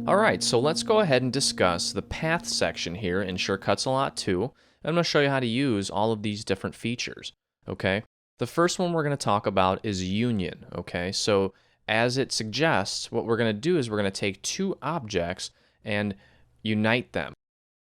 Alright, so let's go ahead and discuss the path section here in Shortcuts a Lot 2. I'm going to show you how to use all of these different features, okay? The first one we're going to talk about is union, okay? So as it suggests, what we're going to do is we're going to take two objects and unite them.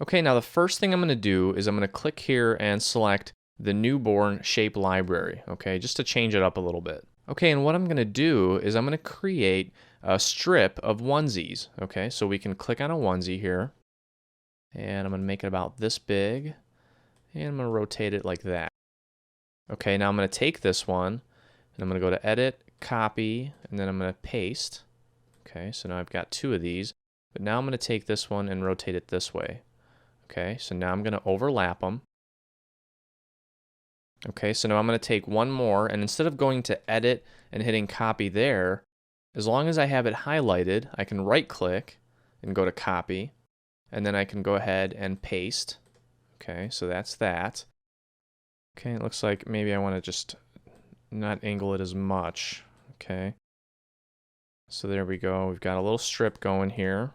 Okay, now the first thing I'm going to do is I'm going to click here and select the newborn shape library, okay, just to change it up a little bit. Okay, and what I'm going to do is I'm going to create a strip of onesies, okay, so we can click on a onesie here, and I'm going to make it about this big, and I'm going to rotate it like that. Okay, now I'm going to take this one, and I'm going to go to Edit, Copy, and then I'm going to paste. Okay, so now I've got two of these, but now I'm going to take this one and rotate it this way. Okay, so now I'm going to overlap them. Okay, so now I'm going to take one more, and instead of going to Edit and hitting Copy there, as long as I have it highlighted, I can right-click and go to Copy, and then I can go ahead and paste. Okay, so that's that. Okay, it looks like maybe I want to just not angle it as much. Okay, so there we go. We've got a little strip going here.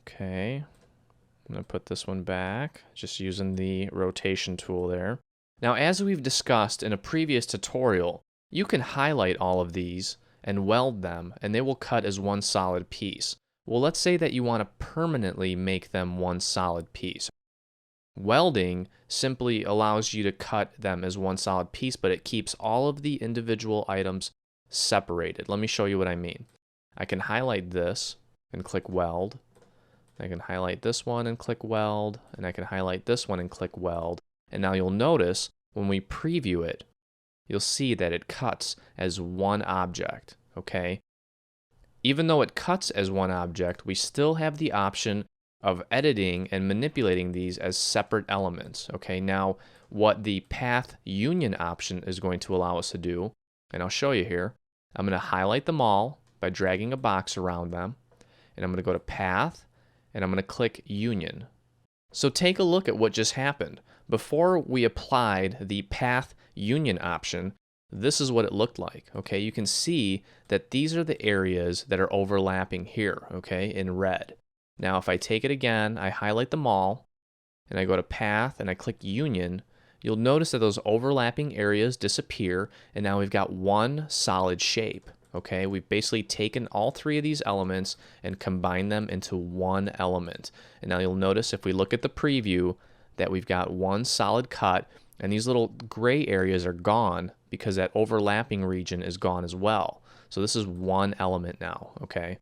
Okay. I'm going to put this one back, just using the rotation tool there. Now, as we've discussed in a previous tutorial, you can highlight all of these and weld them, and they will cut as one solid piece. Well, let's say that you want to permanently make them one solid piece. Welding simply allows you to cut them as one solid piece, but it keeps all of the individual items separated. Let me show you what I mean. I can highlight this and click Weld. I can highlight this one and click Weld, and I can highlight this one and click Weld. And now you'll notice when we preview it, you'll see that it cuts as one object, okay? Even though it cuts as one object, we still have the option of editing and manipulating these as separate elements, okay? Now, what the path union option is going to allow us to do, and I'll show you here, I'm going to highlight them all by dragging a box around them, and I'm going to go to Path, and I'm going to click Union. So take a look at what just happened. Before we applied the Path Union option, this is what it looked like, okay? You can see that these are the areas that are overlapping here, okay, in red. Now if I take it again, I highlight them all, and I go to Path, and I click Union, you'll notice that those overlapping areas disappear, and now we've got one solid shape. Okay, we've basically taken all three of these elements and combined them into one element. And now you'll notice if we look at the preview that we've got one solid cut, and these little gray areas are gone because that overlapping region is gone as well. So this is one element now, okay?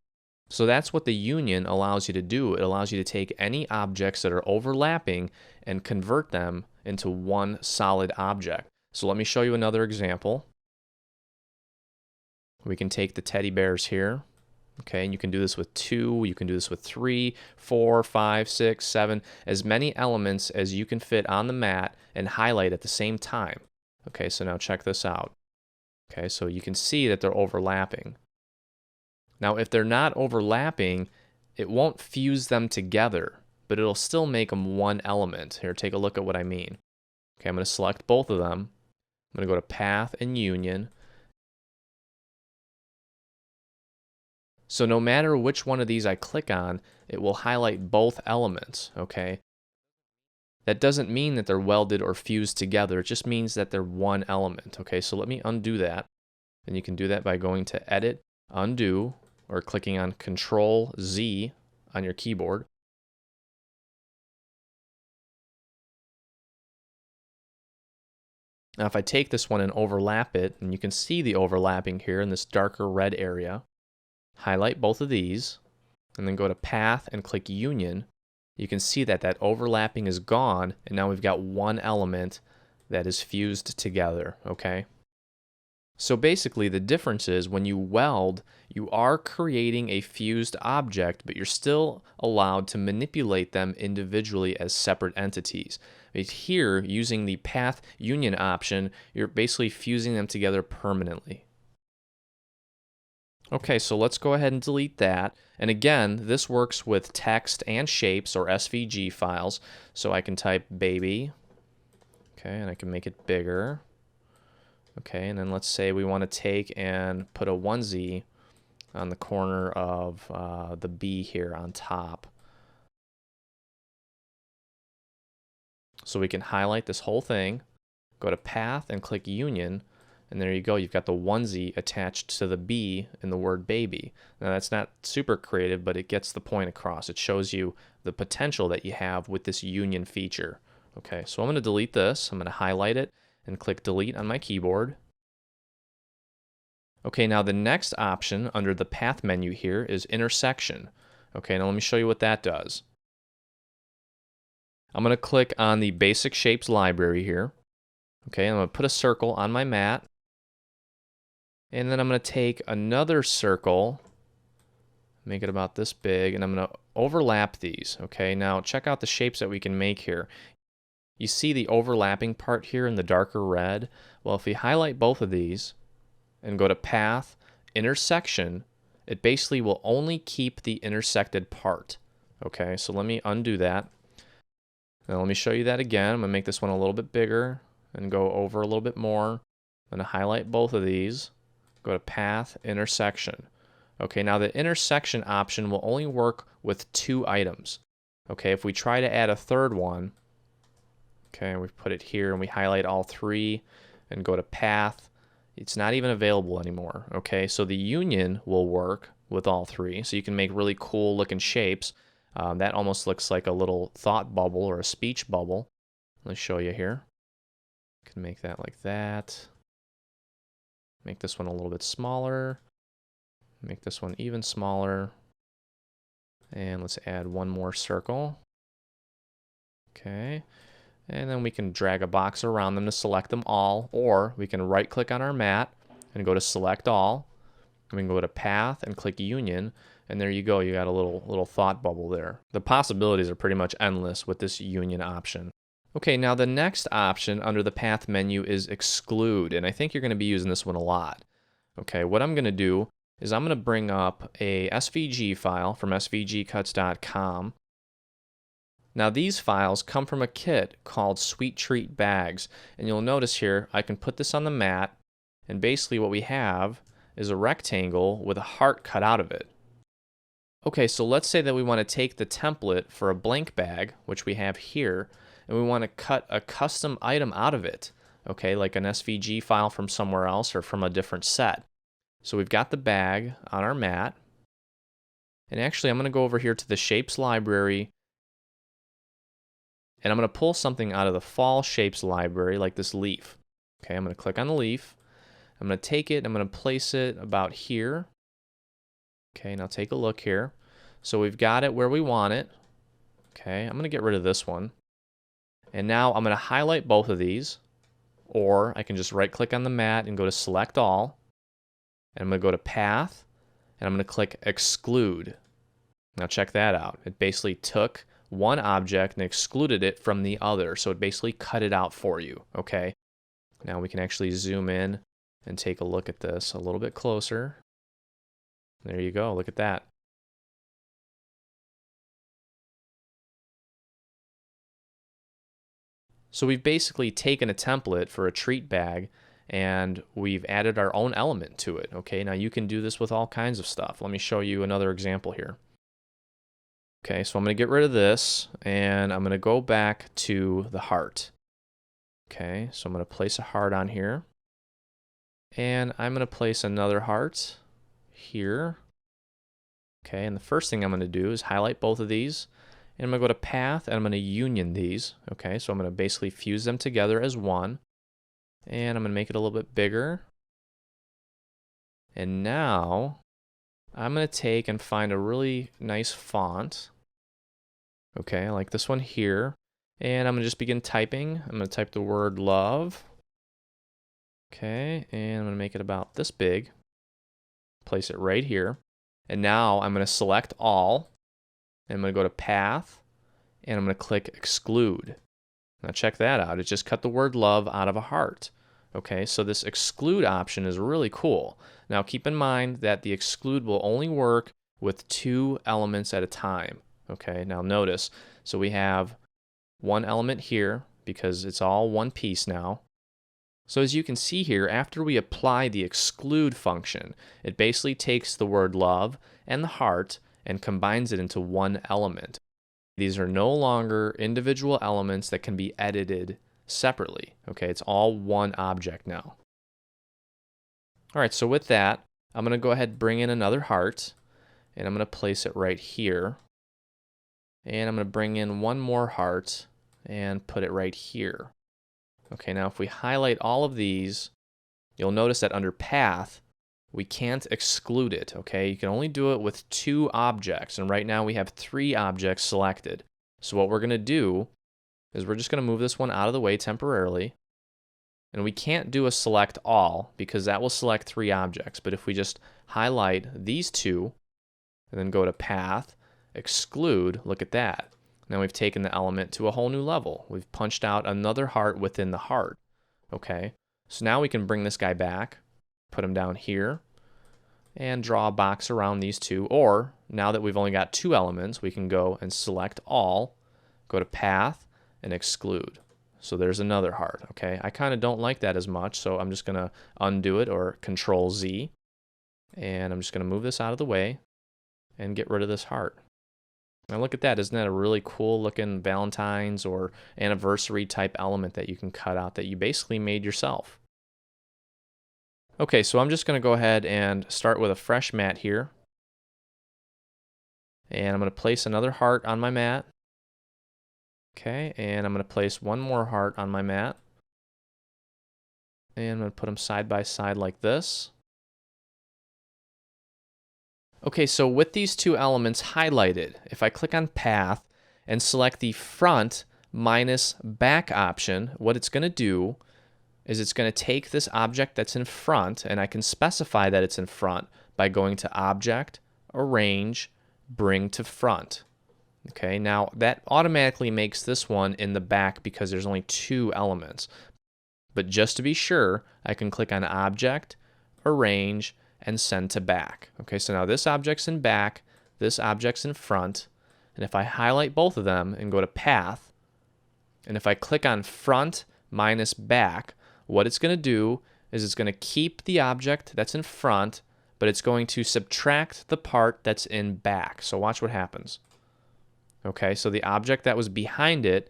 So that's what the union allows you to do. It allows you to take any objects that are overlapping and convert them into one solid object. So let me show you another example. We can take the teddy bears here, okay, and you can do this with 2, you can do this with 3, 4, 5, 6, 7, as many elements as you can fit on the mat and highlight at the same time. Okay, so now check this out. Okay, so you can see that they're overlapping. Now, if they're not overlapping, it won't fuse them together, but it'll still make them one element. Here, take a look at what I mean. Okay, I'm going to select both of them. I'm going to go to Path and Union. So no matter which one of these I click on, it will highlight both elements, okay? That doesn't mean that they're welded or fused together. It just means that they're one element, okay? So let me undo that. And you can do that by going to Edit, Undo, or clicking on Control-Z on your keyboard. Now if I take this one and overlap it, and you can see the overlapping here in this darker red area, highlight both of these, and then go to Path and click Union, you can see that that overlapping is gone, and now we've got one element that is fused together, okay? So basically the difference is when you weld, you are creating a fused object, but you're still allowed to manipulate them individually as separate entities. But here, using the Path Union option, you're basically fusing them together permanently. Okay, so let's go ahead and delete that. And again, this works with text and shapes or SVG files. So I can type baby, okay, and I can make it bigger. Okay, and then let's say we want to take and put a onesie on the corner of the B here on top. So we can highlight this whole thing, go to Path and click Union, and there you go. You've got the onesie attached to the B in the word baby. Now that's not super creative, but it gets the point across. It shows you the potential that you have with this union feature. Okay, so I'm going to delete this. I'm going to highlight it and click Delete on my keyboard. Okay, now the next option under the Path menu here is Intersection. Okay, now let me show you what that does. I'm going to click on the Basic Shapes library here. Okay, I'm going to put a circle on my mat. And then I'm going to take another circle, make it about this big, and I'm going to overlap these. Okay, now check out the shapes that we can make here. You see the overlapping part here in the darker red? Well, if we highlight both of these and go to Path, Intersection, it basically will only keep the intersected part. Okay, so let me undo that. Now let me show you that again. I'm going to make this one a little bit bigger and go over a little bit more. I'm going to highlight both of these, go to Path, Intersection. Okay, now the intersection option will only work with 2 items. Okay, if we try to add a third one, okay, we put it here and we highlight all 3 and go to Path, it's not even available anymore. Okay, so the union will work with all 3, so you can make really cool looking shapes. That almost looks like a little thought bubble or a speech bubble. Let's show you here. You can make that like that. Make this one a little bit smaller. Make this one even smaller. And let's add one more circle. Okay. And then we can drag a box around them to select them all, or we can right click on our mat and go to Select All. And we can go to Path and click Union, and there you go. You got a little thought bubble there. The possibilities are pretty much endless with this union option. Okay, now the next option under the Path menu is Exclude, and I think you're going to be using this one a lot. Okay, what I'm going to do is I'm going to bring up a SVG file from svgcuts.com. Now these files come from a kit called Sweet Treat Bags, and you'll notice here I can put this on the mat, and basically what we have is a rectangle with a heart cut out of it. Okay, so let's say that we want to take the template for a blank bag, which we have here, and we want to cut a custom item out of it, okay, like an SVG file from somewhere else or from a different set. So we've got the bag on our mat, and actually I'm going to go over here to the Shapes library, and I'm going to pull something out of the Fall Shapes library, like this leaf. Okay, I'm going to click on the leaf. I'm going to take it, I'm going to place it about here. Okay, now take a look here. So we've got it where we want it. Okay, I'm going to get rid of this one. And now I'm going to highlight both of these, or I can just right click on the mat and go to Select All. And I'm going to go to Path, and I'm going to click Exclude. Now check that out. It basically took one object and excluded it from the other. So it basically cut it out for you. Okay, now we can actually zoom in and take a look at this a little bit closer. There you go, look at that. So we've basically taken a template for a treat bag and we've added our own element to it. Okay, now you can do this with all kinds of stuff. Let me show you another example here. Okay, so I'm going to get rid of this and I'm going to go back to the heart. Okay, so I'm going to place a heart on here. And I'm going to place another heart here. Okay, and the first thing I'm going to do is highlight both of these. And I'm going to go to Path and I'm going to union these. Okay, so I'm going to basically fuse them together as one. And I'm going to make it a little bit bigger. And now I'm going to take and find a really nice font. Okay, like this one here. And I'm going to just begin typing. I'm going to type the word love. Okay, and I'm going to make it about this big. Place it right here. And now I'm going to select all. And I'm going to go to Path. And I'm going to click Exclude. Now check that out. It just cut the word love out of a heart. Okay, so this Exclude option is really cool. Now keep in mind that the Exclude will only work with 2 elements at a time. Okay, now notice. So we have one element here because it's all one piece now. So as you can see here, after we apply the exclude function, it basically takes the word love and the heart and combines it into one element. These are no longer individual elements that can be edited separately. Okay, it's all one object now. All right, so with that, I'm going to go ahead and bring in another heart, and I'm going to place it right here. And I'm going to bring in one more heart and put it right here. Okay, now if we highlight all of these, you'll notice that under path, we can't exclude it, okay? You can only do it with 2 objects, and right now we have 3 objects selected. So what we're going to do is we're just going to move this one out of the way temporarily. And we can't do a select all because that will select 3 objects. But if we just highlight these 2 and then go to path, exclude, look at that. Now we've taken the element to a whole new level. We've punched out another heart within the heart. Okay, so now we can bring this guy back, put him down here, and draw a box around these 2. Or now that we've only got 2 elements, we can go and select all, go to path, and exclude. So there's another heart, okay? I kind of don't like that as much, so I'm just going to undo it, or Control Z. And I'm just going to move this out of the way and get rid of this heart. Now look at that. Isn't that a really cool looking Valentine's or anniversary type element that you can cut out that you basically made yourself? Okay, so I'm just going to go ahead and start with a fresh mat here. And I'm going to place another heart on my mat. Okay, and I'm going to place one more heart on my mat. And I'm going to put them side by side like this. Okay, so with these 2 elements highlighted, if I click on path and select the front minus back option, what it's going to do is it's going to take this object that's in front, and I can specify that it's in front by going to Object, Arrange, Bring to Front. Okay, now that automatically makes this one in the back because there's only 2 elements. But just to be sure, I can click on Object, Arrange, and Send to Back. Okay, so now this object's in back, this object's in front, and if I highlight both of them and go to Path, and if I click on Front minus Back, what it's going to do is it's going to keep the object that's in front, but it's going to subtract the part that's in back. So watch what happens. Okay, so the object that was behind it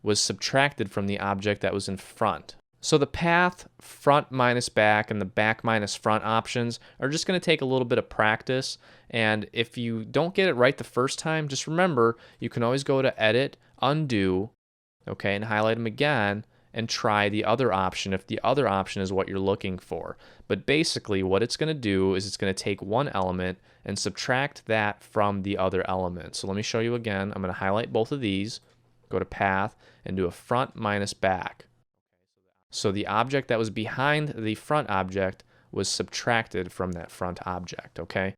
was subtracted from the object that was in front. So the path, front minus back, and the back minus front options are just going to take a little bit of practice. And if you don't get it right the first time, just remember you can always go to Edit, Undo, okay, and highlight them again and try the other option if the other option is what you're looking for. But basically what it's going to do is it's going to take one element and subtract that from the other element. So let me show you again. I'm going to highlight both of these, go to Path, and do a front minus back. So the object that was behind the front object was subtracted from that front object, okay?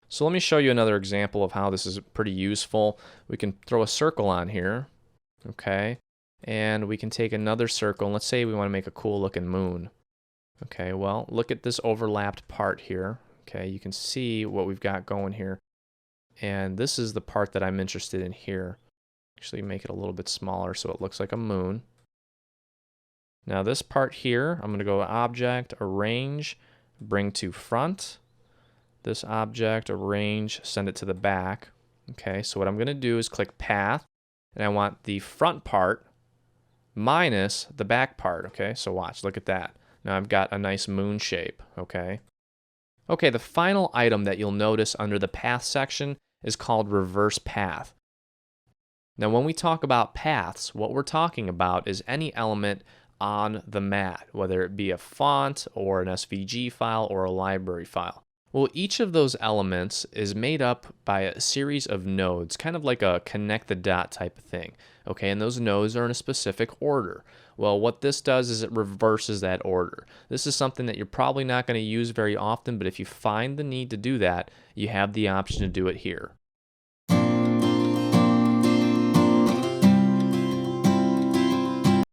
So let me show you another example of how this is pretty useful. We can throw a circle on here, okay? And we can take another circle, and let's say we want to make a cool looking moon. Okay, well, look at this overlapped part here. Okay, you can see what we've got going here. And this is the part that I'm interested in here. Actually make it a little bit smaller so it looks like a moon. Now this part here, I'm going to go to Object, Arrange, Bring to Front. This object, Arrange, send it to the back. Okay, so what I'm going to do is click Path, and I want the front part minus the back part, okay? So watch, look at that. Now I've got a nice moon shape, okay? Okay, the final item that you'll notice under the path section is called reverse path. Now when we talk about paths, what we're talking about is any element on the mat, whether it be a font or an SVG file or a library file. Well, each of those elements is made up by a series of nodes, kind of like a connect the dot type of thing. Okay, and those nodes are in a specific order. Well, what this does is it reverses that order. This is something that you're probably not going to use very often, but if you find the need to do that, you have the option to do it here.